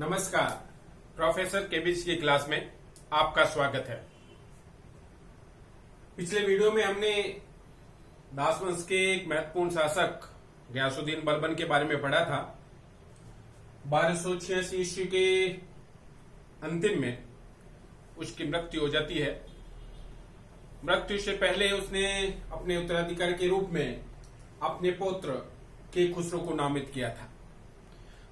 नमस्कार। Professor KBC की class में आपका स्वागत है। पिछले वीडियो में हमने दास वंश के एक महत्वपूर्ण शासक गयासुद्दीन बलबन के बारे में पढ़ा था। 1286 ईस्वी के अंतिम में उसकी मृत्यु हो जाती है। मृत्यु से पहले उसने अपने उत्तराधिकारी के रूप में अपने पुत्र के खुसरो को नामित किया था,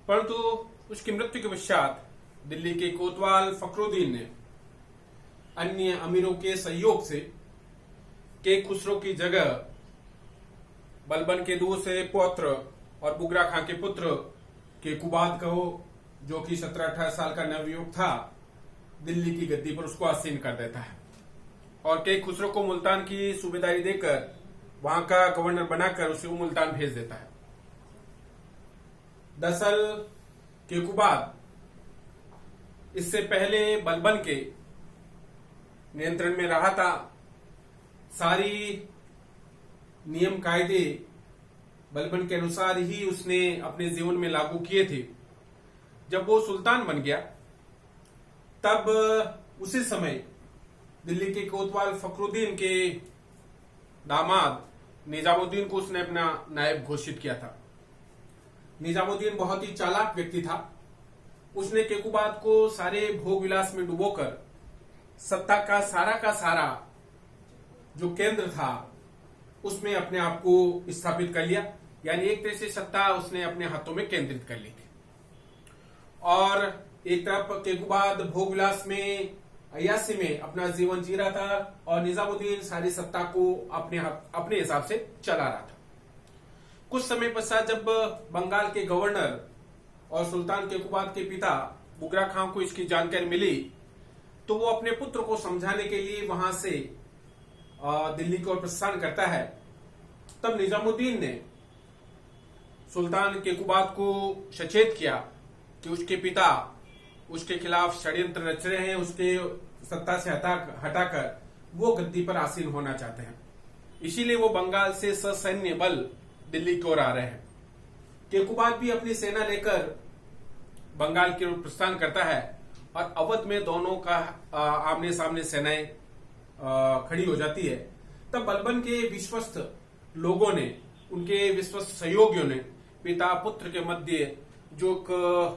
परंतु उसकी मृत्यु के पश्चात दिल्ली के कोतवाल फखरुद्दीन ने अन्य अमीरों के सहयोग से के खुसरो की जगह बलबन के दूसरे पुत्र और बुगरा खां के पुत्र के कुबाद को, जो कि 17-18 साल का नवयुवक था, दिल्ली की गद्दी पर उसको आसीन कर देता है और के खुसरो को मुल्तान की सूबेदारी देकर वहां का गवर्नर बनाकर उसे मुल्तान भेज देता है। दरअसल के कुबाद इससे पहले बलबन के नियंत्रण में रहा था। सारी नियम कायदे बलबन के अनुसार ही उसने अपने जीवन में लागू किए थे। जब वो सुल्तान बन गया तब उसी समय दिल्ली के कोतवाल फखरुद्दीन के दामाद निजामुद्दीन को उसने अपना नायब घोषित किया था। निजामुद्दीन बहुत ही चालाक व्यक्ति था। उसने केकुबाद को सारे भोग विलास में डुबोकर सत्ता का सारा जो केंद्र था उसमें अपने आप को स्थापित कर लिया, यानी एक तरह से सत्ता उसने अपने हाथों में केंद्रित कर ली थी। और एक तरफ केकुबाद भोग विलास में अय्यासी में अपना जीवन जी रहा था और निजामुद्दीन सारी सत्ता को अपने हिसाब से चला रहा था। कुछ समय पश्चात जब बंगाल के गवर्नर और सुल्तान केकुबाद के पिता बुगरा खां को इसकी जानकारी मिली तो वो अपने पुत्र को समझाने के लिए वहां से दिल्ली की ओर प्रस्थान करता है। तब निजामुद्दीन ने सुल्तान केकुबाद को सचेत किया कि उसके पिता उसके खिलाफ षड्यंत्र रच रहे हैं, उसके सत्ता से हटाकर वो गद्दी पर आसीन होना चाहते हैं। इसीलिए वो बंगाल से ससैन्य बल दिल्ली की ओर आ रहे हैं। केकुबाद भी अपनी सेना लेकर बंगाल की ओर प्रस्थान करता है और अवध में दोनों का आमने सामने सेनाएं खड़ी हो जाती है। तब बलबन के विश्वस्त लोगों ने, उनके विश्वस्त सहयोगियों ने पिता पुत्र के मध्य जो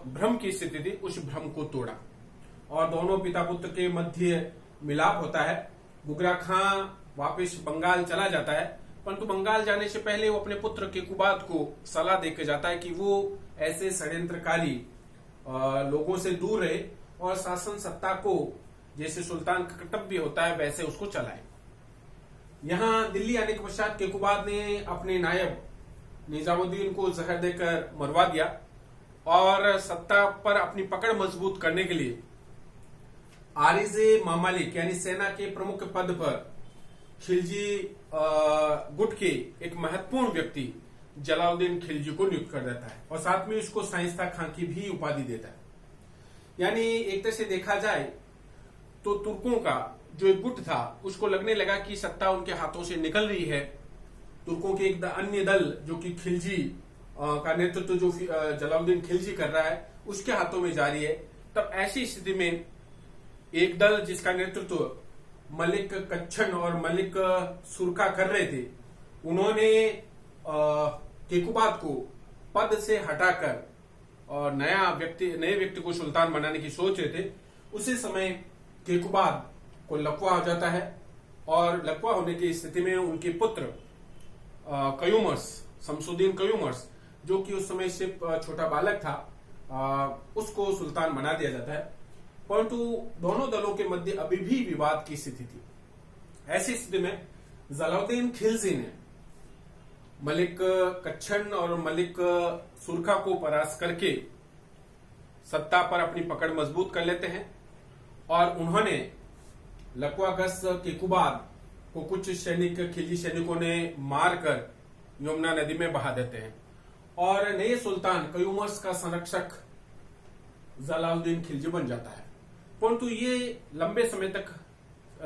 भ्रम की स्थिति थी उस भ्रम को तोड़ा और दोनों पिता पुत्र के मध्य मिलाप होता है। बुगरा खां वापस बंगाल चला जाता है, परंतु बंगाल जाने से पहले वो अपने पुत्र केकुबाद को सलाह देकर जाता है कि वो ऐसे षड्यंत्रकारी लोगों से दूर रहे और शासन सत्ता को जैसे सुल्तान का कर्तव्य होता है वैसे उसको चलाए। यहां दिल्ली आने के पश्चात केकुबाद ने अपने नायब निजामुद्दीन को जहर देकर मरवा दिया और सत्ता पर अपनी पकड़ मजबूत करने के लिए आरिज़े मामालिक यानी सेना के प्रमुख पद पर खिलजी गुट के एक महत्वपूर्ण व्यक्ति जलालुद्दीन खिलजी को नियुक्त कर देता है और साथ में उसको शाइस्ता खां की भी उपाधि देता है। यानी एक तरह से देखा जाए तो तुर्कों का जो एक गुट था उसको लगने लगा कि सत्ता उनके हाथों से निकल रही है। तुर्कों के एक अन्य दल जो कि खिलजी का नेतृत्व जो जलालुद्दीन खिलजी कर रहा है उसके हाथों में जा रही है। तब ऐसी स्थिति में एक दल जिसका नेतृत्व मलिक कच्छन और मलिक सुरखा कर रहे थे, उन्होंने केकुबाद को पद से हटाकर और नए व्यक्ति को सुल्तान बनाने की सोच रहे थे। उसी समय केकुबाद को लकवा हो जाता है और लकवा होने की स्थिति में उनके पुत्र कयूमर्स, शमसुद्दीन कयूमर्स, जो कि उस समय से छोटा बालक था, उसको सुल्तान बना दिया जाता है। परंतु दोनों दलों के मध्य अभी भी विवाद की स्थिति थी। ऐसी स्थिति में जलालुद्दीन खिलजी ने मलिक कच्छन और मलिक सुरखा को परास्त करके सत्ता पर अपनी पकड़ मजबूत कर लेते हैं और उन्होंने लकवाग्रस्त केकुबाद को कुछ खिलजी सैनिकों ने मारकर यमुना नदी में बहा देते हैं और नए सुल्तान कयूमर्स का संरक्षक जलालुद्दीन खिलजी बन जाता है। परंतु ये लंबे समय तक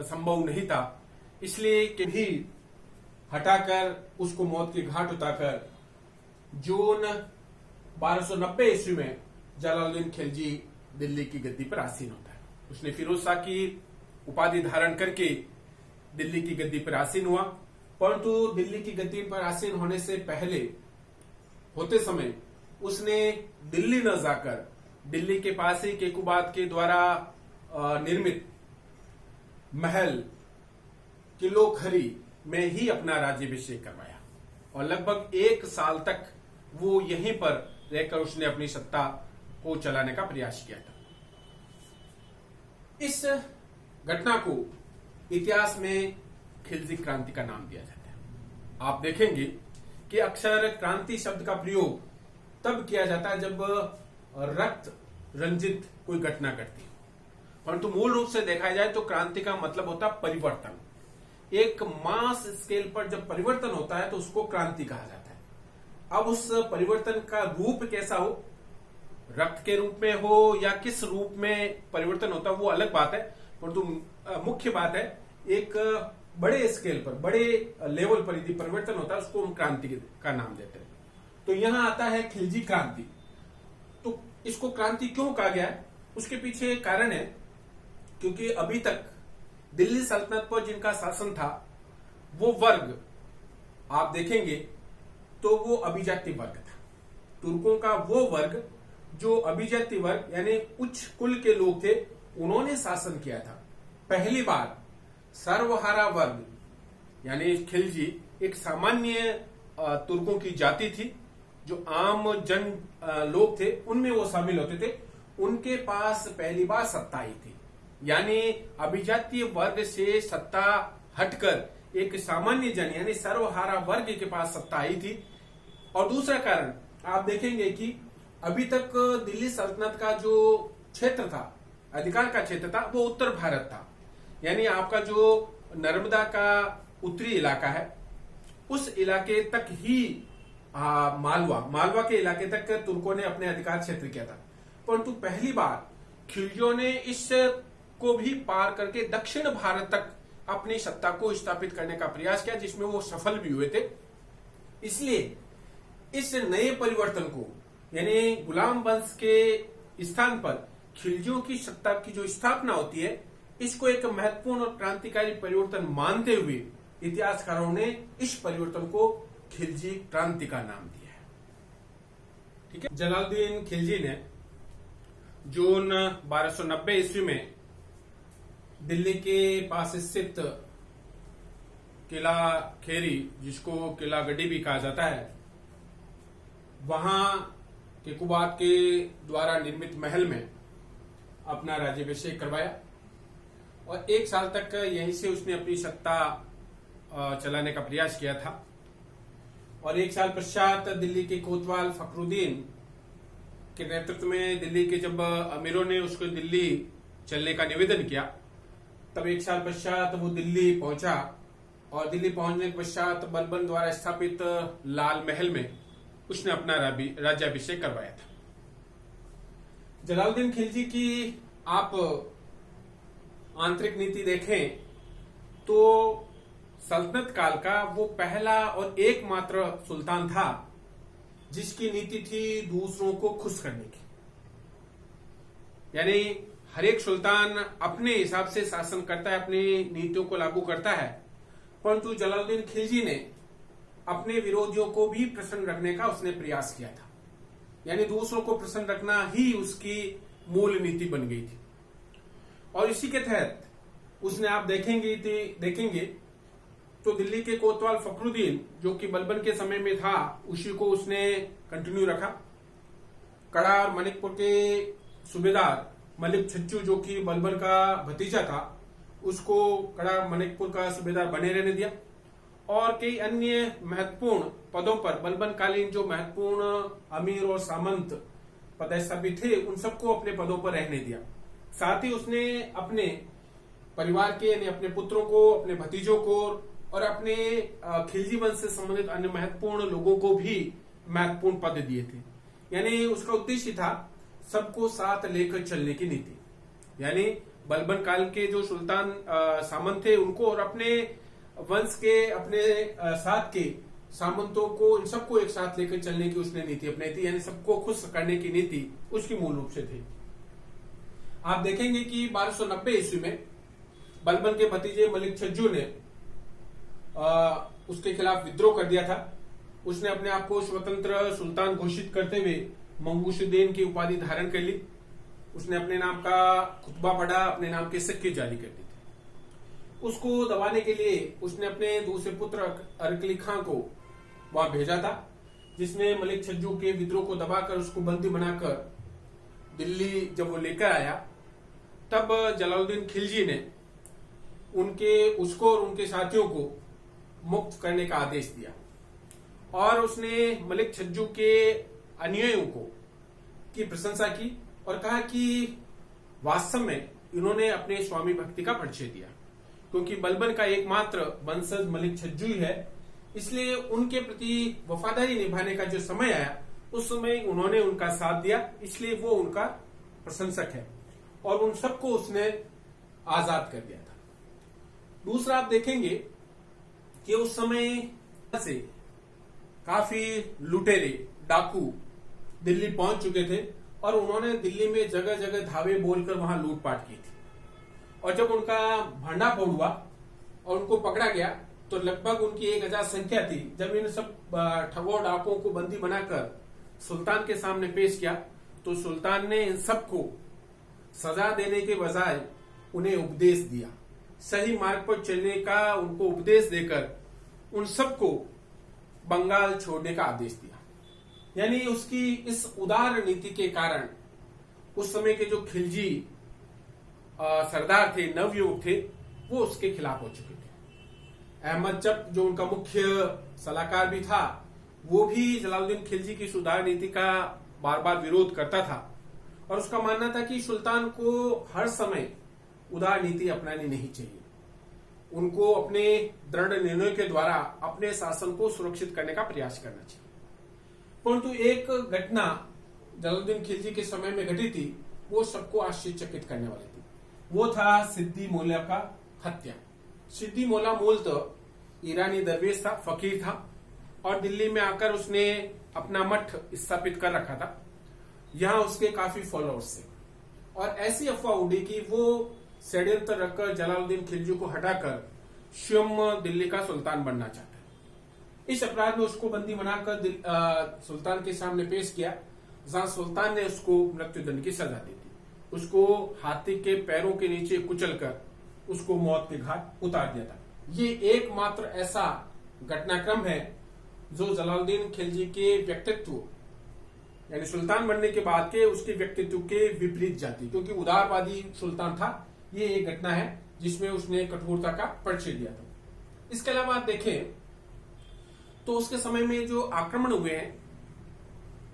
संभव नहीं था, इसलिए कि भी हटाकर उसको मौत के घाट उतारकर जून 1290 ईस्वी में जलालुद्दीन खिलजी दिल्ली की गद्दी पर आसीन होता है। उसने फिरोज शाह की उपाधि धारण करके दिल्ली की गद्दी पर आसीन हुआ, परंतु दिल्ली की गद्दी पर आसीन होने से पहले होते समय उसने दिल्ली न जाकर दिल्ली के पास ही केकुबाद के द्वारा निर्मित महल किलो खरी में ही अपना राज्याभिषेक करवाया और लगभग 1 साल तक वो यहीं पर रहकर उसने अपनी सत्ता को चलाने का प्रयास किया था। इस घटना को इतिहास में खिलजी क्रांति का नाम दिया जाता है। आप देखेंगे कि अक्सर क्रांति शब्द का प्रयोग तब किया जाता है जब रक्त रंजित कोई घटना घटती है, परंतु मूल रूप से देखा जाए तो क्रांति का मतलब होता है परिवर्तन। एक मास स्केल पर जब परिवर्तन होता है तो उसको क्रांति कहा जाता है। अब उस परिवर्तन का रूप कैसा हो, रक्त के रूप में हो या किस रूप में परिवर्तन होता है वो अलग बात है, परंतु मुख्य बात है एक बड़े स्केल पर बड़े लेवल पर यदि परिवर्तन होता है उसको हम क्रांति का नाम देते हैं। तो यहां आता है खिलजी क्रांति। तो इसको क्रांति क्यों कहा गया है, उसके पीछे एक कारण है, क्योंकि अभी तक दिल्ली सल्तनत पर जिनका शासन था वो वर्ग आप देखेंगे तो वो अभिजाती वर्ग था। तुर्कों का वो वर्ग जो अभिजाती वर्ग यानी उच्च कुल के लोग थे, उन्होंने शासन किया था। पहली बार सर्वहारा वर्ग यानी खिलजी एक सामान्य तुर्कों की जाति थी, जो आम जन लोग थे उनमें वो शामिल होते थे। उनके पास पहली बार सत्ता आई थी, यानी अभिजातीय वर्ग से सत्ता हटकर एक सामान्य जन यानी सर्वहारा वर्ग के पास सत्ता आई थी। और दूसरा कारण आप देखेंगे कि अभी तक दिल्ली सल्तनत का जो क्षेत्र था, अधिकार का क्षेत्र था, वो उत्तर भारत था। यानी आपका जो नर्मदा का उत्तरी इलाका है उस इलाके तक ही मालवा के इलाके तक तुर्कों ने अपने अधिकार क्षेत्र किया था। परंतु पहली बार खिलजियों ने इस को भी पार करके दक्षिण भारत तक अपनी सत्ता को स्थापित करने का प्रयास किया, जिसमें वो सफल भी हुए थे। इसलिए इस नए परिवर्तन को यानी गुलाम वंश के स्थान पर खिलजियों की सत्ता की जो स्थापना होती है, इसको एक महत्वपूर्ण और क्रांतिकारी परिवर्तन मानते हुए इतिहासकारों ने इस परिवर्तन को खिलजी क्रांति का नाम दिया है। ठीक है। जलालुद्दीन खिलजी ने जून 1290 ईस्वी में दिल्ली के पास स्थित किला खेरी, जिसको किला गड्डी भी कहा जाता है, वहां केकुबाद के द्वारा निर्मित महल में अपना राज्याभिषेक करवाया और 1 साल तक यहीं से उसने अपनी सत्ता चलाने का प्रयास किया था। और 1 साल पश्चात दिल्ली के कोतवाल फखरुद्दीन के नेतृत्व में दिल्ली के जब अमीरों ने उसको दिल्ली चलने का निवेदन किया, तब 1 साल पश्चात वो दिल्ली पहुंचा और दिल्ली पहुंचने के पश्चात बलबन द्वारा स्थापित लाल महल में उसने अपना राज्याभिषेक करवाया था। जलालुद्दीन खिलजी की आप आंतरिक नीति देखें तो सल्तनत काल का वो पहला और एकमात्र सुल्तान था जिसकी नीति थी दूसरों को खुश करने की। यानी हर एक सुल्तान अपने हिसाब से शासन करता है, अपनी नीतियों को लागू करता है, परंतु जलालुद्दीन खिलजी ने अपने विरोधियों को भी प्रसन्न रखने का उसने प्रयास किया था। यानी दूसरों को प्रसन्न रखना ही उसकी मूल नीति बन गई थी। और इसी के तहत उसने आप देखेंगे तो दिल्ली के कोतवाल फखरुद्दीन जो कि बलबन के समय में था, उसी को उसने कंटिन्यू रखा। कड़ा और मनिकपुर के सूबेदार मलिक छज्जू जो कि बलबन का भतीजा था, उसको कड़ा मनिकपुर का सूबेदार बने रहने दिया। और कई अन्य महत्वपूर्ण पदों पर बलबन कालीन जो महत्वपूर्ण अमीर और सामंत पदस्थापित थे, उन सबको अपने पदों पर रहने दिया। साथ ही उसने अपने परिवार के यानी अपने पुत्रों को, अपने भतीजों को और अपने खिलजी वंश से संबंधित अन्य महत्वपूर्ण लोगों को भी महत्वपूर्ण पद दिए थे। यानी उसका उद्देश्य था सबको साथ लेकर चलने की नीति। यानी बलबन काल के जो सुल्तान सामंत थे उनको और अपने वंश के अपने साथ के सामंतों को, इन सबको एक साथ लेकर चलने की उसने नीति अपनाई थी। यानी सबको खुश करने की नीति उसकी मूल रूप से थी। आप देखेंगे कि 1290 ईस्वी में बलबन के भतीजे मलिक छज्जू ने उसके खिलाफ विद्रोह कर दिया था। उसने अपने आप को स्वतंत्र सुल्तान घोषित करते हुए मंगूशुद्दीन की उपाधि धारण कर ली। उसने अपने नाम का खुतबा पढ़ा, अपने नाम के सिक्के जारी कर दिए थे। उसको दबाने के लिए उसने अपने दूसरे पुत्र अरकली खां को वहां भेजा था, जिसने मलिक छज्जू के विद्रोह को दबाकर उसको बंदी बनाकर दिल्ली जब वो लेकर आया, तब जलालुद्दीन खिलजी ने उसको और उनके साथियों को मुक्त करने का आदेश दिया और उसने मलिक छज्जू के अनुयायियों की प्रशंसा की और कहा कि वास्तव में इन्होंने अपने स्वामी भक्ति का परिचय दिया, क्योंकि बलबन का एकमात्र वंशज मलिक छज्जू ही है, इसलिए उनके प्रति वफादारी निभाने का जो समय आया उस समय उन्होंने उनका साथ दिया, इसलिए वो उनका प्रशंसक है और उन सबको उसने आजाद कर दिया था। दूसरा आप देखेंगे कि उस समय से काफी लुटेरे डाकू दिल्ली पहुंच चुके थे और उन्होंने दिल्ली में जगह जगह धावे बोलकर वहां लूटपाट की थी। और जब उनका भंडाफोड़ हुआ और उनको पकड़ा गया तो लगभग उनकी 1000 संख्या थी। जब इन सब ठगों डाकुओं को बंदी बनाकर सुल्तान के सामने पेश किया तो सुल्तान ने इन सबको सजा देने के बजाय उन्हें उपदेश दिया, सही मार्ग पर चलने का उनको उपदेश देकर उन सबको बंगाल छोड़ने का आदेश दिया। यानी उसकी इस उदार नीति के कारण उस समय के जो खिलजी सरदार थे, नवयुवक थे, वो उसके खिलाफ हो चुके थे। अहमद चप जो उनका मुख्य सलाहकार भी था, वो भी जलालुद्दीन खिलजी की उदार नीति का बार बार विरोध करता था और उसका मानना था कि सुल्तान को हर समय उदार नीति अपनानी नहीं चाहिए, उनको अपने दृढ़ निर्णय के द्वारा अपने शासन को सुरक्षित करने का प्रयास करना चाहिए। परंतु एक घटना जलालुद्दीन खिलजी के समय में घटी थी, वो सबको आश्चर्यचकित करने वाली थी। वो था सिद्दी मौला का हत्या। सिद्दी मौला मूलतः ईरानी दरवेश था, फकीर था और दिल्ली में आकर उसने अपना मठ स्थापित कर रखा था। यहाँ उसके काफी फॉलोअर्स थे और ऐसी अफवाह उड़ी कि वो षड्यंत्र रखकर जलालुद्दीन खिलजी को हटाकर स्वयं दिल्ली का सुल्तान बनना चाहता है। इस अपराध में उसको बंदी बनाकर सुल्तान के सामने पेश किया, जहां सुल्तान ने उसको मृत्युदंड की सजा दी थी। उसको हाथी के पैरों के नीचे कुचलकर उसको मौत के घाट उतार दिया था। ये एकमात्र ऐसा घटनाक्रम है जो जलालुद्दीन खिलजी के व्यक्तित्व यानी सुल्तान बनने के बाद के उसके व्यक्तित्व के विपरीत जाती, क्योंकि उदारवादी सुल्तान था। ये एक घटना है जिसमें उसने कठोरता का परिचय दिया था। इसके अलावा आप देखें तो उसके समय में जो आक्रमण हुए हैं,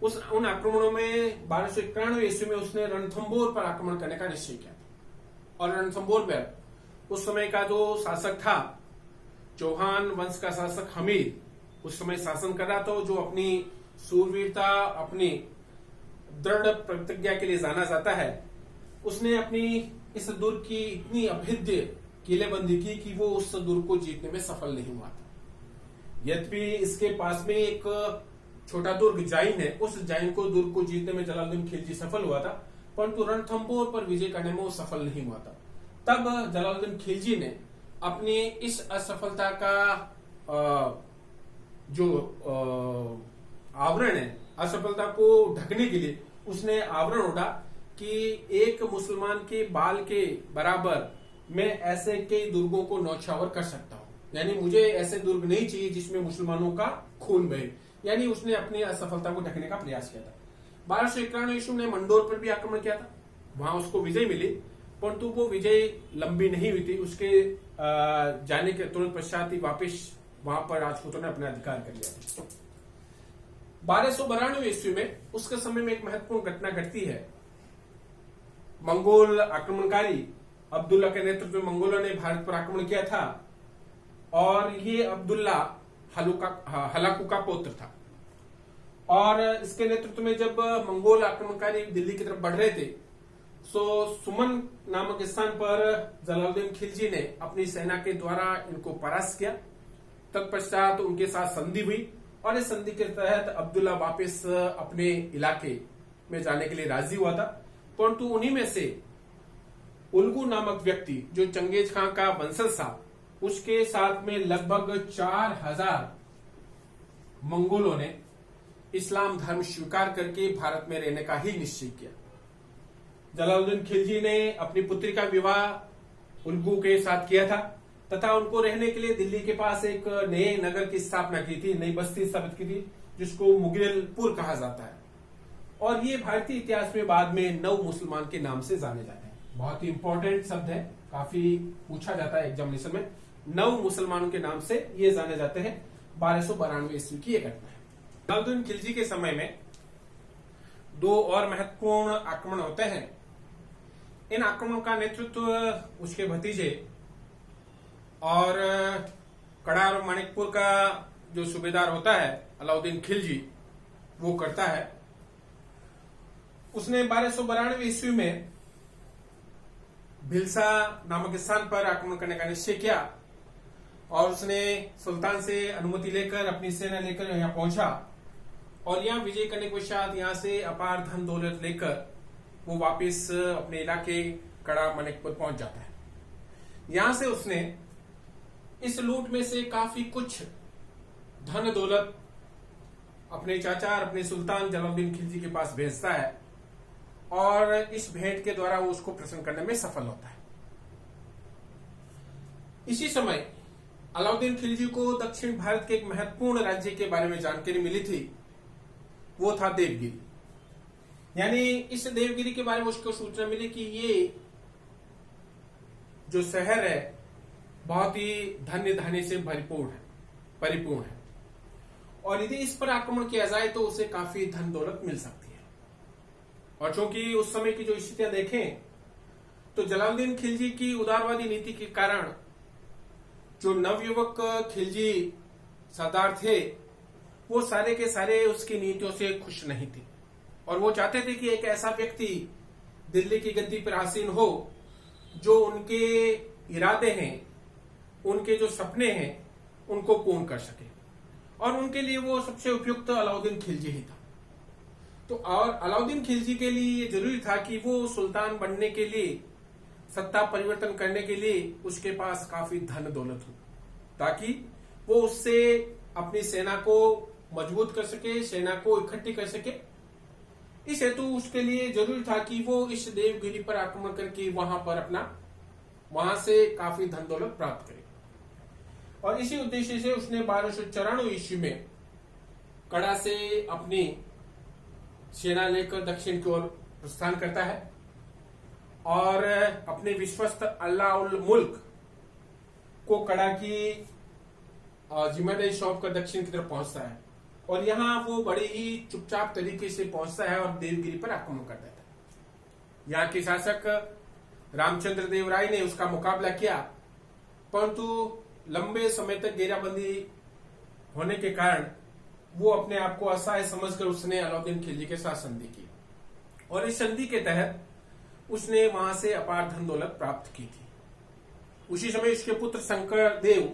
उन आक्रमणों में 1291 ईस्वी में उसने रणथंबोर पर आक्रमण करने का निश्चय किया था और रणथंबोर पर उस समय का जो शासक था, चौहान वंश का शासक हमीद, उस समय शासन कर रहा था, जो अपनी सूरवीरता, अपनी दृढ़ प्रतिज्ञा के लिए जाना जाता है। उसने अपनी इस दुर्ग की इतनी अभेद्य किलेबंदी की कि वो उस दुर्ग को जीतने में सफल नहीं हुआ था। यद्यपि इसके पास में एक छोटा दुर्ग जाइन है, उस जाइन को दुर्ग को जीतने में जलालुद्दीन खिलजी सफल हुआ था, परंतु रणथंबोर पर विजय करने में वो सफल नहीं हुआ था। तब जलालुद्दीन खिलजी ने अपनी इस असफलता का जो आवरण है, असफलता को ढकने के लिए उसने आवरण ओढ़ा कि एक मुसलमान के बाल के बराबर मैं ऐसे कई दुर्गों को नौछावर कर सकता हूं, यानी मुझे ऐसे दुर्ग नहीं चाहिए जिसमें मुसलमानों का खून बहे। यानी उसने अपनी असफलता को ढकने का प्रयास किया था। 1291 ईस्वी में मंडोर पर भी आक्रमण किया था, वहां उसको विजय मिली, परंतु वो विजय लंबी नहीं हुई थी। उसके जाने के तुरंत पश्चात ही वापिस वहां पर राजपूतों ने अपना अधिकार कर लिया था। 1292 ईस्वी में उसके समय में एक महत्वपूर्ण घटना घटती है। मंगोल आक्रमणकारी अब्दुल्ला के नेतृत्व में मंगोलों ने भारत पर आक्रमण किया था और ये अब्दुल्ला हलाकू का पुत्र था। और इसके नेतृत्व में जब मंगोल आक्रमणकारी दिल्ली की तरफ बढ़ रहे थे, तो सुमन नामक स्थान पर जलालुद्दीन खिलजी ने अपनी सेना के द्वारा इनको परास्त किया। तत्पश्चात उनके साथ संधि हुई और इस संधि के तहत अब्दुल्ला वापस अपने इलाके में जाने के लिए राजी हुआ था, परंतु उन्हीं में से उल्गू नामक व्यक्ति जो चंगेज खां का वंशज था, उसके साथ में लगभग 4000 मंगोलों ने इस्लाम धर्म स्वीकार करके भारत में रहने का ही निश्चय किया। जलालुद्दीन खिलजी ने अपनी पुत्री का विवाह उल्गू के साथ किया था तथा उनको रहने के लिए दिल्ली के पास एक नए नगर की स्थापना की थी, नई बस्ती स्थापित की थी, जिसको मुगलपुर कहा जाता है। और ये भारतीय इतिहास में बाद में नव मुसलमान के नाम से जाने जाते हैं। बहुत ही इंपॉर्टेंट शब्द है, काफी पूछा जाता है एग्जामिनेशन में। नव मुसलमानों के नाम से ये जाने जाते हैं। 1292 ईस्वी की एक घटना है। जलालुद्दीन खिलजी के समय में 2 और महत्वपूर्ण आक्रमण होते हैं। इन आक्रमणों का नेतृत्व उसके भतीजे और कड़ा और मानिकपुर का जो सूबेदार होता है अलाउद्दीन खिलजी, वो करता है। उसने 1292 ईस्वी में भिलसा नामक स्थान पर आक्रमण करने का निश्चय किया और उसने सुल्तान से अनुमति लेकर अपनी सेना लेकर यहां पहुंचा और यहां विजय करने के पश्चात यहां से अपार धन दौलत लेकर वो वापस अपने इलाके कड़ा मानिकपुर पहुंच जाता है। यहां से उसने इस लूट में से काफी कुछ धन दौलत अपने चाचा और अपने सुल्तान जलालुद्दीन खिलजी के पास भेजता है और इस भेंट के द्वारा वो उसको प्रसन्न करने में सफल होता है। इसी समय अलाउद्दीन खिलजी को दक्षिण भारत के एक महत्वपूर्ण राज्य के बारे में जानकारी मिली थी, वो था देवगिरी। यानी इस देवगिरी के बारे में उसको सूचना मिली कि ये जो शहर है बहुत ही धन्य धान्य से परिपूर्ण है और यदि इस पर आक्रमण किया जाए तो उसे काफी धन दौलत मिल सकती है। और चूंकि उस समय की जो स्थितियां देखें तो जलालुद्दीन खिलजी की उदारवादी नीति के कारण जो नवयुवक खिलजी सरदार थे वो सारे के सारे उसकी नीतियों से खुश नहीं थे और वो चाहते थे कि एक ऐसा व्यक्ति दिल्ली की गद्दी पर आसीन हो जो उनके इरादे हैं, उनके जो सपने हैं, उनको पूर्ण कर सके। और उनके लिए वो सबसे उपयुक्त अलाउद्दीन खिलजी ही था। तो और अलाउद्दीन खिलजी के लिए ये जरूरी था कि वो सुल्तान बनने के लिए, सत्ता परिवर्तन करने के लिए उसके पास काफी धन दौलत हो, ताकि वो उससे अपनी सेना को मजबूत कर सके, सेना को इकट्ठी कर सके। इस हेतु उसके लिए जरूरी था कि वो इस देवगिरी पर आक्रमण करके वहां से काफी धन दौलत प्राप्त करे। और इसी उद्देश्य से उसने 1294 ईस्वी में कड़ा से अपनी सेना लेकर दक्षिण की ओर प्रस्थान करता है और अपने विश्वस्त अल्लाह उल मुल्क को कड़ा की जिम्मेदारी सौंप कर दक्षिण की तरफ पहुंचता है और यहां वो बड़े ही चुपचाप तरीके से पहुंचता है और देवगिरी पर आक्रमण कर देता है। यहाँ के शासक रामचंद्र देव राय ने उसका मुकाबला किया, परंतु लंबे समय तक घेराबंदी होने के कारण वो अपने आप को असहाय समझकर उसने अलाउद्दीन खिलजी के साथ संधि की और इस संधि के तहत उसने वहां से अपार धन दौलत प्राप्त की थी। उसी समय उसके पुत्र शंकर देव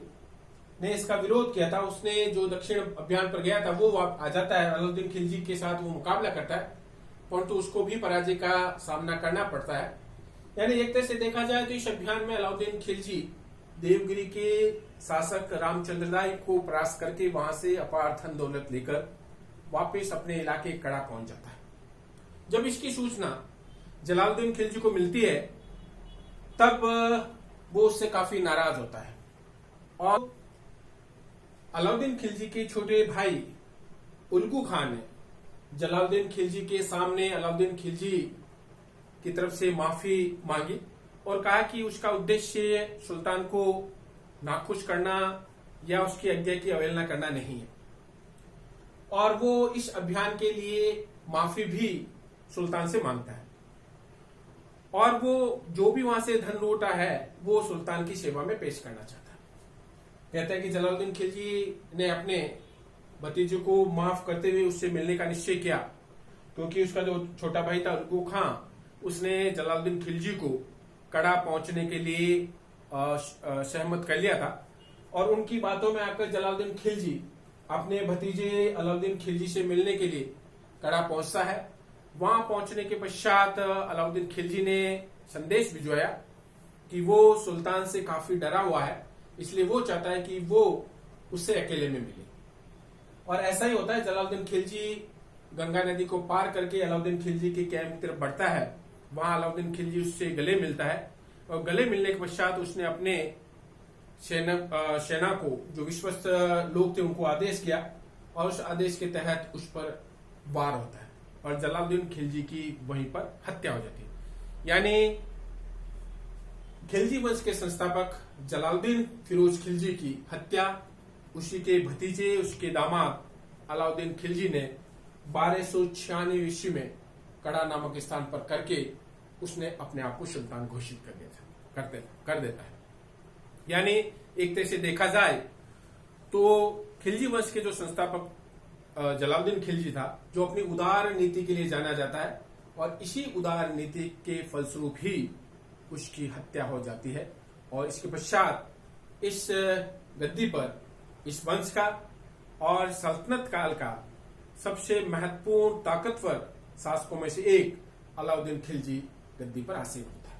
ने इसका विरोध किया था। उसने जो दक्षिण अभियान पर गया था वो आ जाता है, अलाउद्दीन खिलजी के साथ वो मुकाबला करता है, परंतु उसको भी पराजय का सामना करना पड़ता है। यानी एक तरह से देखा जाए तो इस अभियान में अलाउद्दीन खिलजी देवगिरी के शासक रामचंद्र राय को परास्त करके वहां से अपार धन दौलत लेकर वापस अपने इलाके कड़ा पहुंच जाता है। जब इसकी सूचना जलालुद्दीन खिलजी को मिलती है तब वो उससे काफी नाराज होता है और अलाउद्दीन खिलजी के छोटे भाई उल्गू खान ने जलालुद्दीन खिलजी के सामने अलाउद्दीन खिलजी की तरफ से माफी मांगी और कहा कि उसका उद्देश्य सुल्तान को नाखुश करना या उसकी आज्ञा की अवहेलना करना नहीं है और वो इस अभियान के लिए माफी भी सुल्तान से मांगता है और वो जो भी वहां से धन लूटा है वो सुल्तान की सेवा में पेश करना चाहता है। कहता है कि जलालुद्दीन खिलजी ने अपने भतीजे को माफ करते हुए उससे मिलने का निश्चय किया, क्योंकि उसका जो छोटा भाई था उल्गू खां, उसने जलालुद्दीन खिलजी को कड़ा पहुंचने के लिए सहमत कर लिया था और उनकी बातों में आकर जलालुद्दीन खिलजी अपने भतीजे अलाउद्दीन खिलजी से मिलने के लिए कड़ा पहुंचता है। वहां पहुंचने के पश्चात अलाउद्दीन खिलजी ने संदेश भिजवाया कि वो सुल्तान से काफी डरा हुआ है, इसलिए वो चाहता है कि वो उससे अकेले में मिले। और ऐसा ही होता है, जलालुद्दीन खिलजी गंगा नदी को पार करके अलाउद्दीन खिलजी के कैंप की तरफ बढ़ता है। वहां अलाउद्दीन खिलजी उससे गले मिलता है और गले मिलने के पश्चात उसने अपने सेना को, जो विश्वस्त लोग थे, उनको आदेश किया और उस आदेश के तहत उस पर वार होता है और जलालुद्दीन खिलजी की वहीं पर हत्या हो जाती है। यानी खिलजी वंश के संस्थापक जलालुद्दीन फिरोज खिलजी की हत्या उसी के भतीजे, उसके दामाद अलाउद्दीन खिलजी ने 1296 ईस्वी में कड़ा नामक स्थान पर करके उसने अपने आप को सुल्तान घोषित कर देता है। यानी एक तरह से देखा जाए तो खिलजी वंश के जो संस्थापक जलालुद्दीन खिलजी था, जो अपनी उदार नीति के लिए जाना जाता है, और इसी उदार नीति के फलस्वरूप ही उसकी हत्या हो जाती है। और इसके पश्चात इस गद्दी पर इस वंश का और सल्तनत काल का सबसे महत्वपूर्ण ताकतवर शासकों में से एक अलाउद्दीन खिलजी गद्दी पर आसीन होता है।